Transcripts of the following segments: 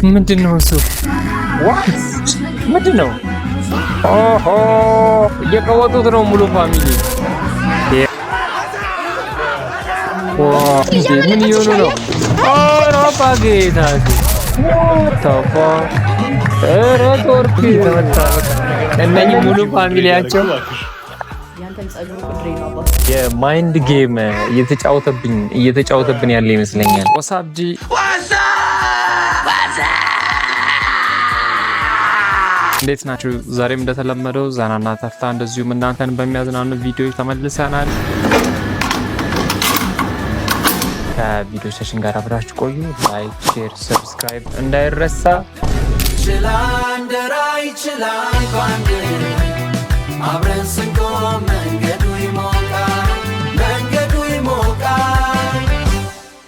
ምንድነው እሱ? ምንድነው? ኦሆ እየቀወጡት ነው ሙሉ ፋሚሊ። ምን እየሆኑ ነው? ኦሮፓ ጌታ ታፋ ቶርክ እነኚህ ሙሉ ፋሚሊያቸው የማይንድ ጌም እየተጫወተብን ያለ ይመስለኛል። ወሳብጂ እንዴት ናችሁ? ዛሬም እንደተለመደው ዛናና ተፍታ እንደዚሁም እናንተን በሚያዝናኑ ቪዲዮዎች ተመልሰናል። ከቪዲዮቻችን ጋር አብራችሁ ቆዩ። ላይክ፣ ሼር፣ ሰብስክራይብ እንዳይረሳ። ይችላል ባንድ አብረን ስንቆም መንገዱ ይሞቃል።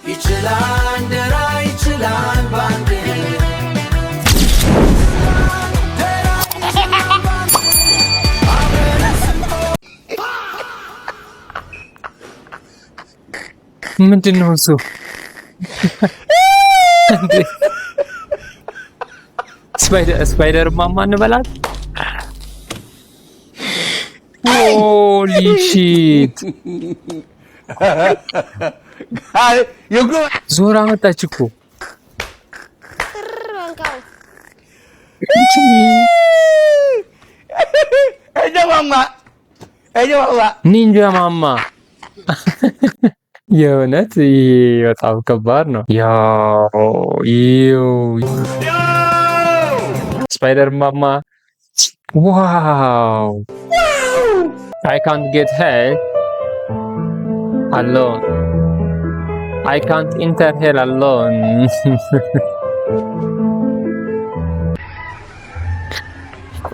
ይችላል ደራ ይችላል ባንድ ምንድነው እሱ? ስፓይደር ማማ እንበላት። ሆሊ ሺት ዞራ መጣች እኮ ኒንጃ ማማ። የእውነት በጣም ከባድ ነው። ስፓይደር ማማ ዋው! I can't get hell alone. I can't enter hell alone.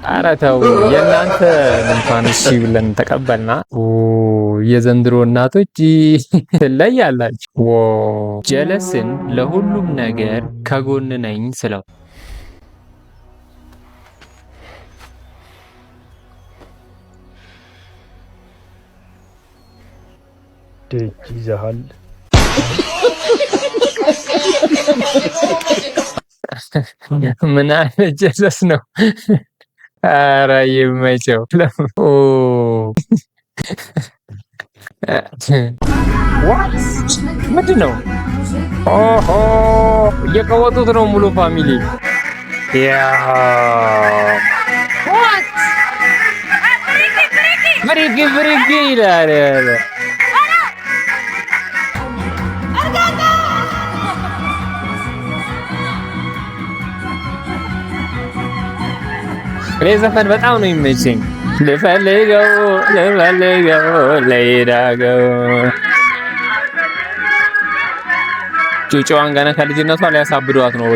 ኧረ ተው የእናንተ እንኳን እሺ ብለን ተቀበልና የዘንድሮ እናቶች ትለያላችሁ። ጀለስን ለሁሉም ነገር ከጎን ነኝ ስለው ደጅ ይዘሃል። ምን አይነት ጀለስ ነው? ኧረ ይመቸው። ምንድን ነው? ኦሆ እየቀወጡት ነው ሙሉ ፋሚሊ። ፍሪጊ ይላል። እኔ ዘፈን በጣም ነው የሚመቸኝ። ልፈልገው ለይዳገው ጩጫዋን ገና ከልጅነቷ ሊያሳብዷት ነው።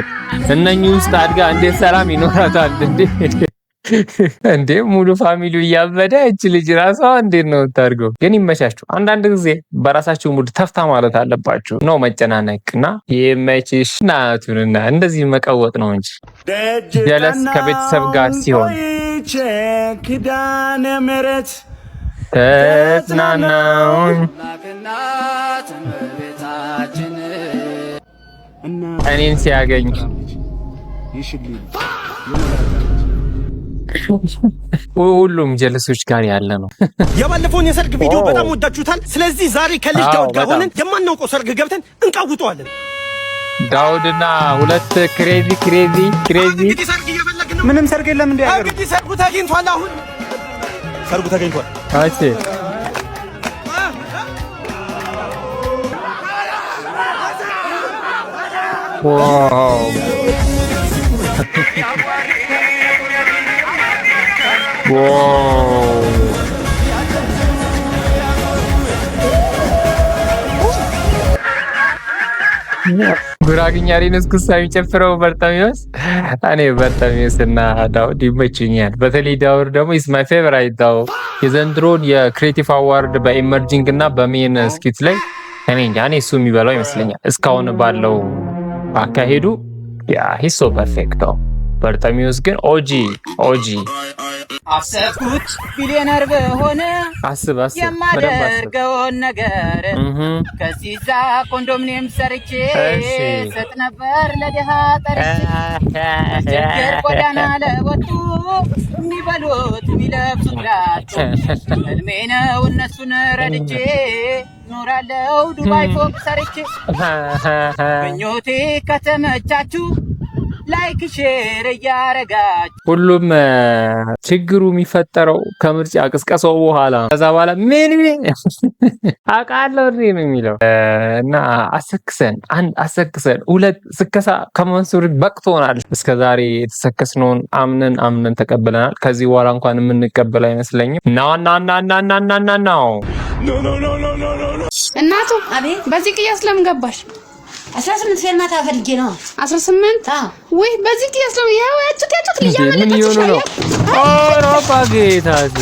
እነኚህ ውስጥ አድጋ እንዴት ሰላም ይኖራታል እንዴ? ሙሉ ፋሚሊው እያበደ እች ልጅ ራሷ እንዴት ነው ታርገው? ግን ይመቻችሁ። አንዳንድ ጊዜ በራሳችሁ ሙድ ተፍታ ማለት አለባችሁ ነው መጨናነቅና ይመችሽ ናቱንና እንደዚህ መቀወጥ ነው እንጂ ጀለስ ከቤተሰብ ጋር ሲሆን ኪዳነ ምሕረት ተጽናናውን እኔን ሲያገኝ ሁሉም ጀለሶች ጋር ያለ ነው። የባለፈውን የሰርግ ቪዲዮ በጣም ወዳችሁታል። ስለዚህ ዛሬ ከልጅ ዳውድ ጋር ሆነን የማናውቀው ሰርግ ገብተን እንቃውጠዋለን። ዳውድና ሁለት ክሬዚ ምንም ሰርግ የለም እንዴ? እንግዲህ ሰርጉ ተገኝቷል። አሁን ሰርጉ ተገኝቷል። እሺ ዋው ጉራግኛ ሪንስ ኩሳ የሚጨፍረው በርጣሚዮስ። እኔ በርጣሚዮስ እና ዳውድ ይመችኛል። በተለይ ዳውድ ደግሞ ኢስ ማይ ፌቨራይት። ዳው የዘንድሮን የክሬቲቭ አዋርድ በኢመርጂንግ እና በሜን ስኪት ላይ እኔ እሱ የሚበላው ይመስለኛል እስካሁን ባለው አካሄዱ። ያ ሂስ ሶ ፐርፌክት። በርጣሚዮስ ግን ኦጂ አሰብኩት ቢሊዮነር በሆነ አስብ የማደርገውን ነገር ከሲዛ ኮንዶሚኒየም ሰርቼ ሰጥ ነበር ለድሃ ጠርቼ ችግር ጎዳና ለወጡ የሚበሉት የሚለብሱት ላጡ ህልሜ ነው እነሱን ረድቼ ኖራለው ዱባይ ፎቅ ሰርቼ ምኞቴ ከተመቻችሁ ላይክ ሼር እያረጋችሁ ሁሉም ችግሩ የሚፈጠረው ከምርጫ ቅስቀሳው በኋላ ከዛ በኋላ ምን አቃለው ነው የሚለው እና አሰክሰን ሁለት ስከሳ ከመንሱር በቅቶናል። እስከዛሬ የተሰከስነውን አምነን ተቀበለናል። ከዚህ በኋላ እንኳን የምንቀበል አይመስለኝም። ናው እናቱ አቤት። በዚህ ቅያስ ለምን ገባሽ? 18 ፌርማታ ፈልጌ ነው። 18 ወይ በዚህ ቅያስ ለምን ያችሁት ልያመለጣችሁ ነው? ኦሮ ባጌታስ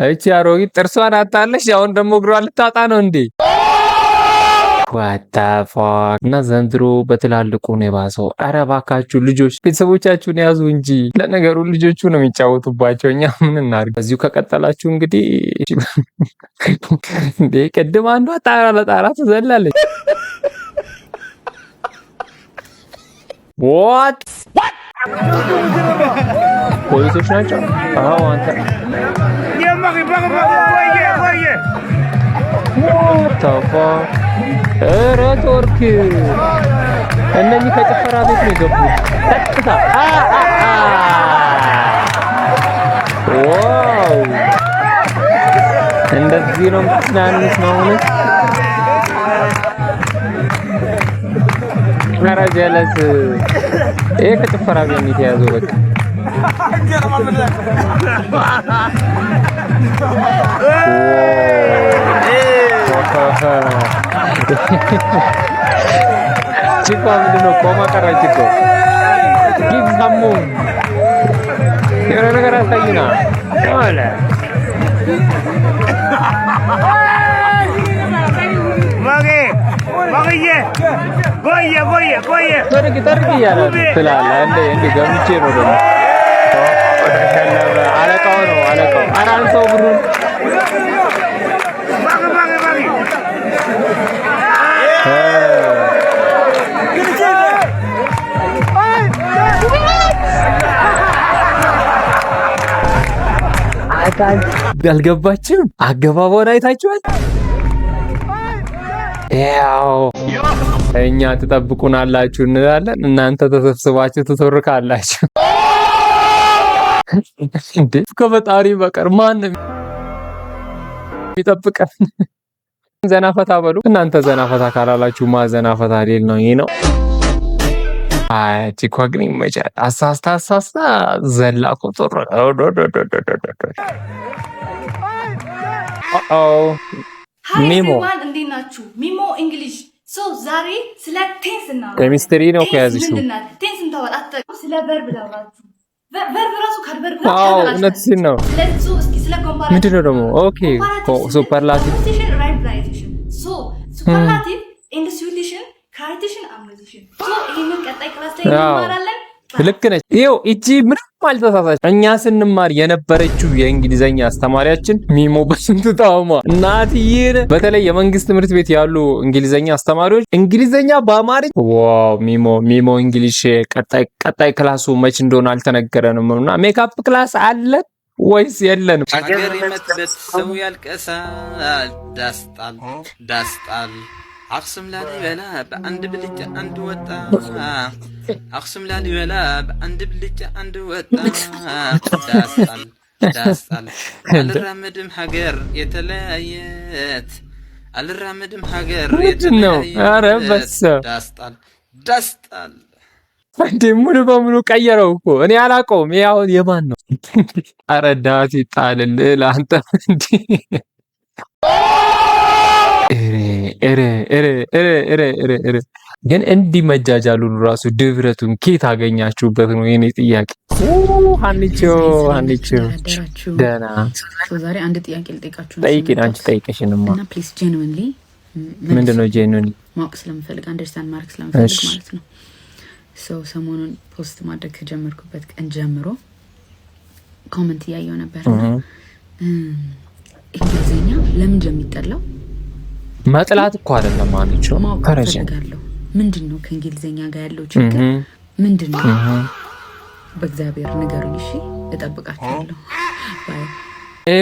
እቺ አሮጊት ጥርሷን አጣለሽ። አሁን ደግሞ እግሯን ልታጣ ነው እንዴ? ዋታፋክ እና ዘንድሮ በትላልቁ ነው የባሰው። ኧረ እባካችሁ ልጆች ቤተሰቦቻችሁን ያዙ እንጂ። ለነገሩ ልጆቹ ነው የሚጫወቱባቸው፣ እኛ ምን እናድርግ? በዚሁ ከቀጠላችሁ እንግዲህ እንዴ ቅድም አንዷ ጣራ ለጣራ ትዘላለች። ዋት ፖሊሶች ናቸው? አዎ አንተ ኧረ ቶርክ እነኚህ ከጭፈራ ቤት ነው የገቡት ቀጥታ። ዋው እንደዚህ ነው ምትናንስ ነው ማለት ኧረ ጀለስ ይሄ ከጭፈራ ቤት ነው የተያዘው። በቃ ቺኳ ምንድን ነው ቆማ ቀረች እኮ። ጊቭ ሳሙ የሆነ ነገር አሳይና አለ ተርግ እያለ ትላለህ። እንደ ገምቼ ነው ደግሞ አለቃው ነው አለቃው። ኧረ አንተው ብሩን አልገባችም። አገባባውን አይታችኋል? ያው እኛ ትጠብቁናላችሁ እንላለን፣ እናንተ ተሰብስባችሁ ትተርካላችሁ። እንዴ ከፈጣሪ በቀር ማንም የሚጠብቀን? ዘና ፈታ በሉ እናንተ። ዘና ፈታ ካላላችሁ ዘና ፈታ ሌል ነው። ይሄ ነው። አይ ቺኳ ግን ይመቻል። አሳስታ ዘላ ቁጥር ሚሞ እንዴት ናችሁ? ሚሞ እንግሊሽ ዛሬ ስለ ቴንስ እና ኬሚስትሪ ነው ከያዝሽው። ቴንስ እንታወጣጣ ስለ ቨርብ ላውራችሁ። ቨርብ ራሱ ካልቨርብ እውነት ነው። ስለዚህ እስኪ ስለ ኮምፓራቲቭ ምንድን ነው ደግሞ? ኦኬ ሱፐርላቲቭ ሱፐርላቲቭ ኢንዲስዩቲሽን ካርቲሽን አምኔዚሽን ይሄንን ቀጣይ ክላስ ላይ እንማራለን። ልክ ነች። ይኸው እቺ ምንም አልተሳሳች። እኛ ስንማር የነበረችው የእንግሊዘኛ አስተማሪያችን ሚሞ በስንቱ ታውማ እናትዬን። በተለይ የመንግስት ትምህርት ቤት ያሉ እንግሊዘኛ አስተማሪዎች እንግሊዘኛ በአማርኛ ዋው ሚሞ እንግሊሽ ቀጣይ ክላሱ መች እንደሆነ አልተነገረንም እና ሜካፕ ክላስ አለ ወይስ የለንም? ሀገር የመትበት ሰው ያልቀሳል ዳስጣል አክሱም ላሊበላ በአንድ ብልጭ አንድ ወጣ። አክሱም ላሊበላ በአንድ ብልጭ አንድ ወጣ። ዳስጣል አልራመድም ሀገር የተለያየት አልራመድም ሀገር የተለያየት። ኧረ በስመ ዳስጣል እንዴ ሙሉ በሙሉ ቀየረው እኮ እኔ አላውቀውም። ይሄ አሁን የማን ነው? ኧረ ዳት ይጣልልህ ለአንተ እንዴ ግን እንዲህ መጃጃሉ ራሱ ድብረቱን ኬት አገኛችሁበት ነው የኔ ጥያቄ። ሀኒቾ ደህና ዛሬ አንድ ጥያቄ ልጠይቃችሁ ነው። ጠይቂን አንቺ ጠይቀሽንማ እና ፕሊዝ ጄኑዊንሊ ምንድን ነው ጄኑዊንሊ ማወቅ ስለምፈልግ አንደርስታንድ ማድረግ ስለምፈልግ ማለት ነው። ሰሞኑን ፖስት ማድረግ ከጀመርኩበት ቀን ጀምሮ ኮመንት እያየው ነበር። እንግሊዝኛ ለምን እንደሚጠላው መጥላት እኮ አይደለም አንቺው ፈረጅ ምንድነው ከእንግሊዝኛ ጋር ያለው ችግር ምንድነው? በእግዚአብሔር ንገሩኝ። እሺ እጠብቃችኋለሁ። ባይ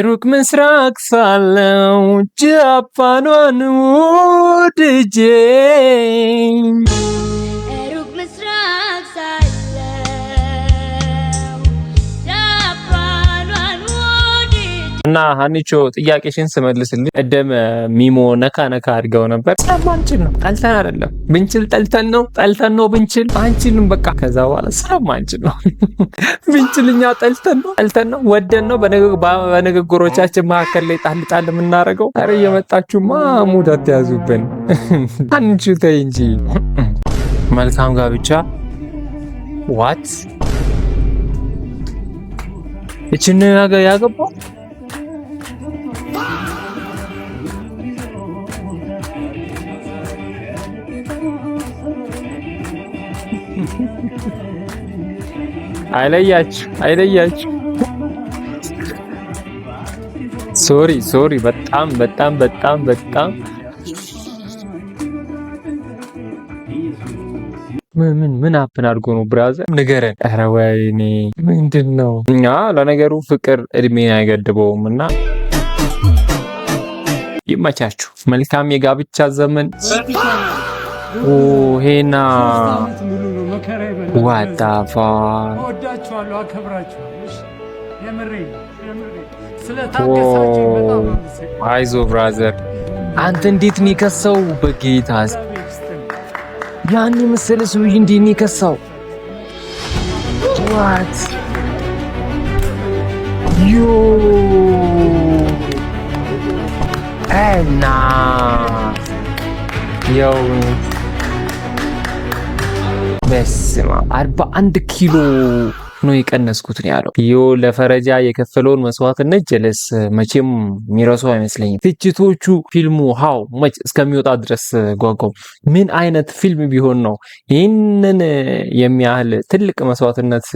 ሩቅ ምስራቅ ሳለው ጃፓኗን ወድጄ ሩቅ ምስራቅ ሳለው ጃፓኗን ወድጄ እና ሀኒቾ ጥያቄሽን ስመልስልኝ ቀደም ሚሞ ነካ አድርገው ነበር። ስለማንችል ነው ጠልተን አይደለም። ብንችል ጠልተን ነው ብንችል አንችልም በቃ። ከዛ በኋላ ስለማንችል ነው ብንችልኛ ጠልተን ነው ወደን ነው በንግግሮቻችን መካከል ላይ ጣል የምናደርገው። ኧረ እየመጣችሁማ ሙድ አትያዙብን። አንቺ ተይ እንጂ። መልካም ጋብቻ ዋት እቺን ነገር ያገባው አይለያችሁ። ሶሪ በጣም ምን አፕን አድርጎ ነው ብራዘር ንገረን። ኧረ ወይኔ ምንድነው? እኛ ለነገሩ ፍቅር እድሜን አይገድበውም እና ይመቻችሁ። መልካም የጋብቻ ዘመን። ሄና ዋታፋ ወዳችኋለሁ፣ አከብራችኋለሁ። የምሬ ስለታገሳችሁ በጣም አይዞ ብራዘር። አንተ እንዴት ነው የከሳው? በጌታስ ያን መሰለ ሰውዬ እንዴት ነው የከሳው? ዋት ዮ እና ያው በስማ 41 ኪሎ ነው የቀነስኩት ነው ያለው። ዮ ለፈረጃ የከፈለውን መስዋዕትነት ጀለስ መቼም የሚረሳው አይመስለኝም። ትችቶቹ ፊልሙ ሃው መች እስከሚወጣ ድረስ ጓጓው። ምን አይነት ፊልም ቢሆን ነው ይህንን የሚያህል ትልቅ መስዋዕትነት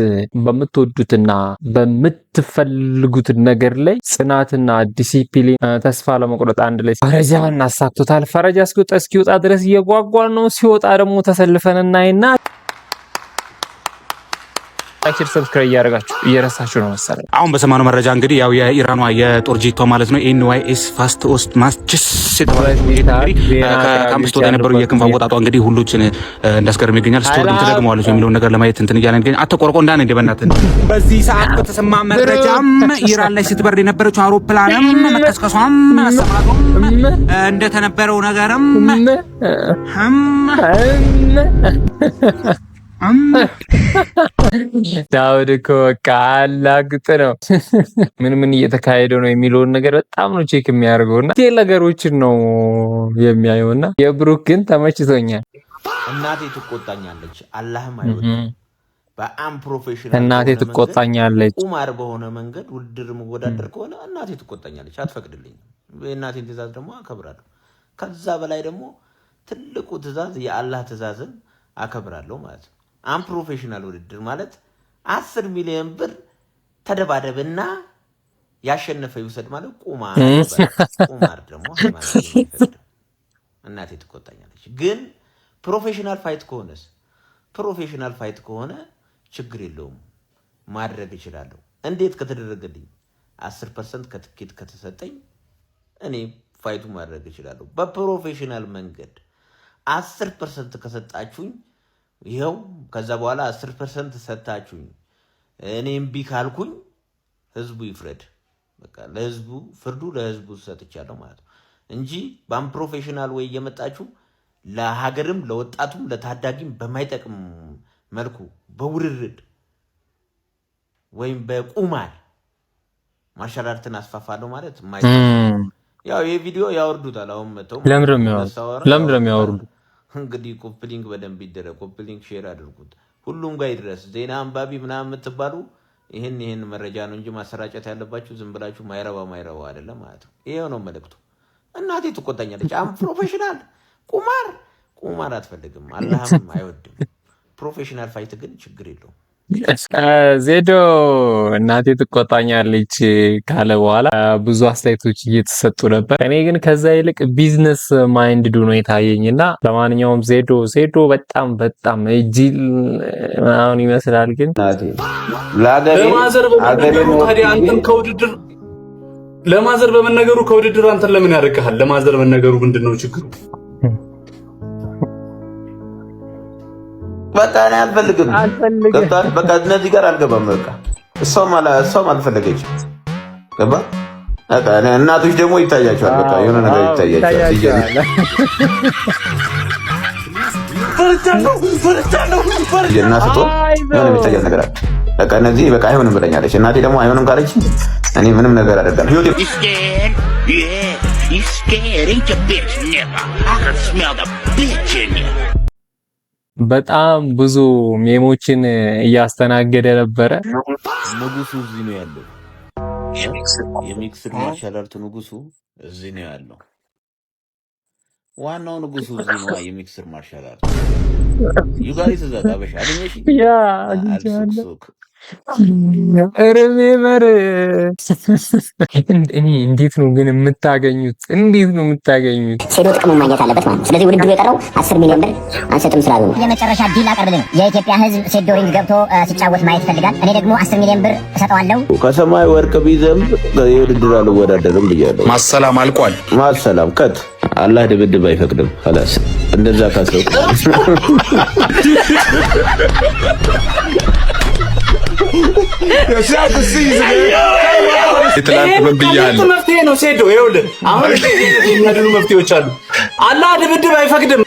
በምትወዱትና በምትፈልጉት ነገር ላይ ጽናትና ዲሲፕሊን ተስፋ ለመቁረጥ አንድ ላይ ፈረጃ እናሳክቶታል። ፈረጃ እስኪወጣ ድረስ እየጓጓን ነው። ሲወጣ ደግሞ ተሰልፈን እናይና አክቹሊ ሰብስክራይብ እያደረጋችሁ እየረሳችሁ ነው መሰለኝ። አሁን በሰማነው መረጃ እንግዲህ ያው የኢራኗ የጦር ጄቷ ማለት ነው ኤንዋይኤስ ፋስት ኦስት ማስችስ ከአምስት ወጣ የነበረው የክንፍ አወጣጧ እንግዲህ ሁሎችን እንዳስገርም ይገኛል። ስቶርም ተደግመዋለች የሚለውን ነገር ለማየት እንትን እያለ እንግዲህ አተቆርቆ እንዳን እንደበናትን በዚህ ሰዓት በተሰማ መረጃም ኢራን ላይ ስትበርድ የነበረችው አውሮፕላንም መከስከሷም መሰማቱም እንደተነበረው ነገርም ዳውድ እኮ በቃ አላግጥ ነው። ምን እየተካሄደ ነው የሚለውን ነገር በጣም ነው ቼክ የሚያደርገውና ቴል ነገሮችን ነው የሚያየውና የብሩክ ግን ተመችቶኛል። እናቴ ትቆጣኛለች፣ አላህም አይወድም። በአም ፕሮፌሽናል እናቴ ትቆጣኛለች። ቁማር በሆነ መንገድ ውድድር መወዳደር ከሆነ እናቴ ትቆጣኛለች፣ አትፈቅድልኝም። የእናቴን ትእዛዝ ደግሞ አከብራለሁ። ከዛ በላይ ደግሞ ትልቁ ትእዛዝ የአላህ ትእዛዝን አከብራለሁ ማለት ነው። አም ፕሮፌሽናል ውድድር ማለት 10 ሚሊዮን ብር ተደባደብና ያሸነፈ ይውሰድ ማለት ቁማር ደግሞ እናቴ ትቆጣኛለች። ግን ፕሮፌሽናል ፋይት ከሆነ ችግር የለውም ማድረግ እችላለሁ። እንዴት ከተደረገልኝ 10% ከትኬት ከተሰጠኝ እኔ ፋይቱ ማድረግ እችላለሁ። በፕሮፌሽናል መንገድ 10% ከሰጣችሁኝ ይኸው ከዛ በኋላ 10% ሰጣችሁኝ እኔ እምቢ ካልኩኝ ህዝቡ ይፍረድ። በቃ ለህዝቡ ፍርዱ ለህዝቡ ሰጥቻለሁ ማለት ነው እንጂ ባም ፕሮፌሽናል ወይ እየመጣችሁ ለሀገርም ለወጣቱም ለታዳጊም በማይጠቅም መልኩ በውርርድ ወይም በቁማር ማርሻል አርትን አስፋፋለሁ ማለት ያው የቪዲዮ ያወርዱታል። አሁን መተው ለምንድነው የሚያወርዱ? እንግዲህ ኮፕሊንግ በደንብ ይደረግ። ኮፕሊንግ ሼር አድርጉት፣ ሁሉም ጋር ይድረስ። ዜና አንባቢ ምናምን የምትባሉ ይህን መረጃ ነው እንጂ ማሰራጨት ያለባችሁ ዝም ብላችሁ ማይረባ አይደለም ማለት ነው። ይሄው ነው መልእክቱ። እናቴ ትቆጣኛለች። አም ፕሮፌሽናል ቁማር አትፈልግም፣ አላህም አይወድም። ፕሮፌሽናል ፋይት ግን ችግር የለውም። ዜዶ እናቴ ትቆጣኛለች ካለ በኋላ ብዙ አስተያየቶች እየተሰጡ ነበር። እኔ ግን ከዛ ይልቅ ቢዝነስ ማይንድ ሆኖ የታየኝና ለማንኛውም ዜዶ በጣም እጅል ምናምን ይመስላል። ግን ለማዘር በመነገሩ ከውድድር አንተን ለምን ያደርግሃል? ለማዘር መነገሩ ምንድነው ችግሩ? በቃ እኔ አልፈልግም። በቃ እነዚህ ጋር አልገባም። በቃ እሷም አልፈለገችም። ገባ? በቃ እናቶች ደግሞ ይታያቸዋል። በቃ የሆነ ነገር ይታያቸዋል። እናት ምን የሚታያት ነገር አለ? በቃ እነዚህ በቃ አይሆንም ብለኛለች። እናቴ ደግሞ አይሆንም ካለች እኔ ምንም ነገር አደርጋለሁ። በጣም ብዙ ሜሞችን እያስተናገደ ነበረ። ንጉሱ እዚህ ነው ያለው። የሚክስድ ማርሻል አርት ንጉሱ እዚህ ነው ያለው። ዋናው ንጉሱ እዚህ ነው። የሚክስድ ማርሻል አርት ዩጋሪስ እዛ ታበሻ አገኘሽ? ያ አግኝቻለሁ። ሪሜምበር እንዴት ነው ግን የምታገኙት? ሴዶ ጥቅሙ ማግኘት አለበት ማለት ነው። ስለዚህ ውድድሩ የቀረው 10 ሚሊዮን ብር አንሰጥም ስላሉ ነው። የመጨረሻ ዲል አቀርብልን። የኢትዮጵያ ሕዝብ ሴዶ ሪንግ ገብቶ ሲጫወት ማየት ይፈልጋል። እኔ ደግሞ 10 ሚሊዮን ብር እሰጠዋለሁ። ከሰማይ ወርቅ ቢዘንብ የውድድር አልወዳደርም ብያለሁ። ማሰላም አልቋል። ማሰላም ከት አላህ ድብድብ አይፈቅድም። خلاص እንደዛ ካሰው መፍትሄ ነው ሴዶ። ይኸውልህ አሁን የሚያድኑ መፍትሄዎች አሉ። አላህ ድብድብ አይፈቅድም።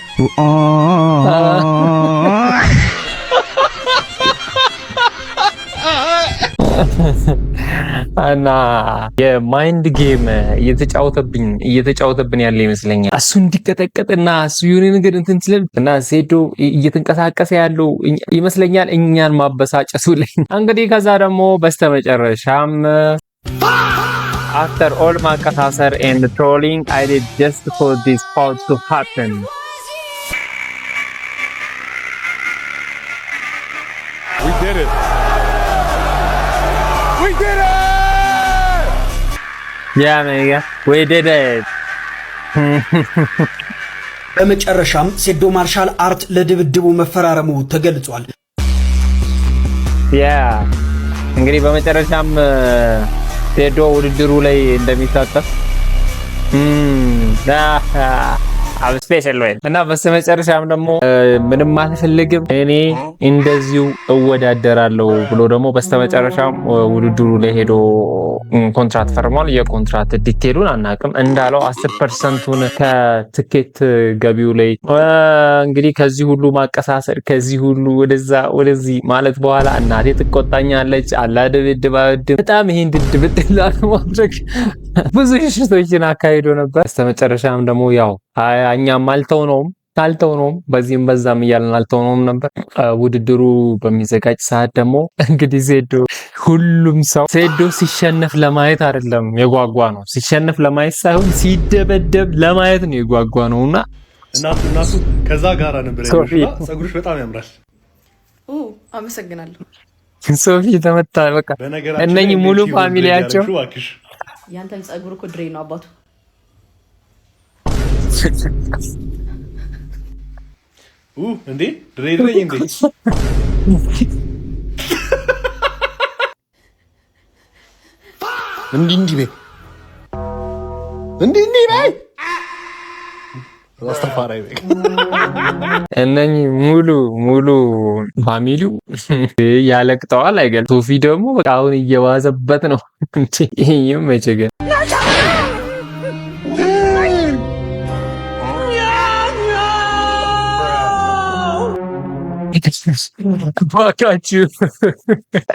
እና የማይንድ ጌም እየተጫወተብን ያለ ይመስለኛል። እሱ እንዲቀጠቀጥና እሱ የሆነ ነገር እንትን ስለ እና ዜዶ እየተንቀሳቀሰ ያለው ይመስለኛል እኛን ማበሳጨቱ ላይ። እንግዲህ ከዛ ደግሞ በስተመጨረሻም after all ማቀሳሰር and trolling I did just for this part to happen. We did it. Yeah, man, we did it. በመጨረሻም ሴዶ ማርሻል አርት ለድብድቡ መፈራረሙ ተገልጿል። እንግዲህ በመጨረሻም ሴዶ ውድድሩ ላይ እንደሚሳተፍ ስፔሻል ወይ እና በስተመጨረሻም ደግሞ ምንም አልፈልግም እኔ እንደዚሁ እወዳደራለሁ ብሎ ደግሞ በስተመጨረሻም ውድድሩ ላይ ሄዶ ኮንትራት ፈርሟል። የኮንትራት ዲቴሉን አናውቅም። እንዳለው 10%ን ከትኬት ገቢው ላይ እንግዲህ ከዚህ ሁሉ ማቀሳሰር ከዚህ ሁሉ ወደዚህ ማለት በኋላ እናቴ ትቆጣኛለች። አላ ድብድብ በጣም ይሄን ድብድብ ለማድረግ ብዙ ሽሽቶችን አካሂዶ ነበር። በስተመጨረሻም ደግሞ ያው እኛም አልተውነውም በዚህም በዛም እያልን አልተውነውም ነበር። ውድድሩ በሚዘጋጅ ሰዓት ደግሞ እንግዲህ ሁሉም ሰው ሴዶ ሲሸነፍ ለማየት አይደለም የጓጓ ነው። ሲሸነፍ ለማየት ሳይሆን ሲደበደብ ለማየት ነው የጓጓ ነውና እናቱ ከዛ ጋራ ነበር ያለው። ጸጉርሽ በጣም ያምራል። አመሰግናለሁ። ሶፊ ተመታ። በቃ እነኚህ ሙሉ ፋሚሊያቸው ያንተም ጸጉር እኮ ድሬ ነው አባቱ። እንዴ ድሬ እንዴ እንዲህ በይ አስተፋራይ በይ። እነኚህ ሙሉ ፋሚሊው ያለቅጠዋል አይገል። ሶፊ ደግሞ በቃ አሁን እየዋዘበት ነው እንዴ ይሄም መቸገ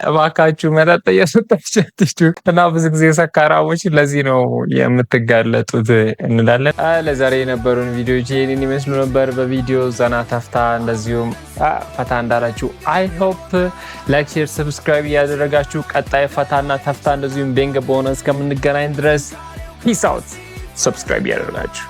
እባካችሁ መጠጥ እየሰጣችሁ እና ብዙ ጊዜ ሰካራሞች ለዚህ ነው የምትጋለጡት እንላለን። ለዛሬ የነበሩን ቪዲዮዎች ይህንን ይመስሉ ነበር። በቪዲዮ ዘና ተፍታ እንደዚሁም ፈታ እንዳላችሁ አይ ሆፕ ላይክ፣ ሼር፣ ሰብስክራይብ እያደረጋችሁ ቀጣይ ፈታና ተፍታ እንደዚሁም ቤንግ በሆነ እስከምንገናኝ ድረስ ፒስ አውት። ሰብስክራይብ እያደረጋችሁ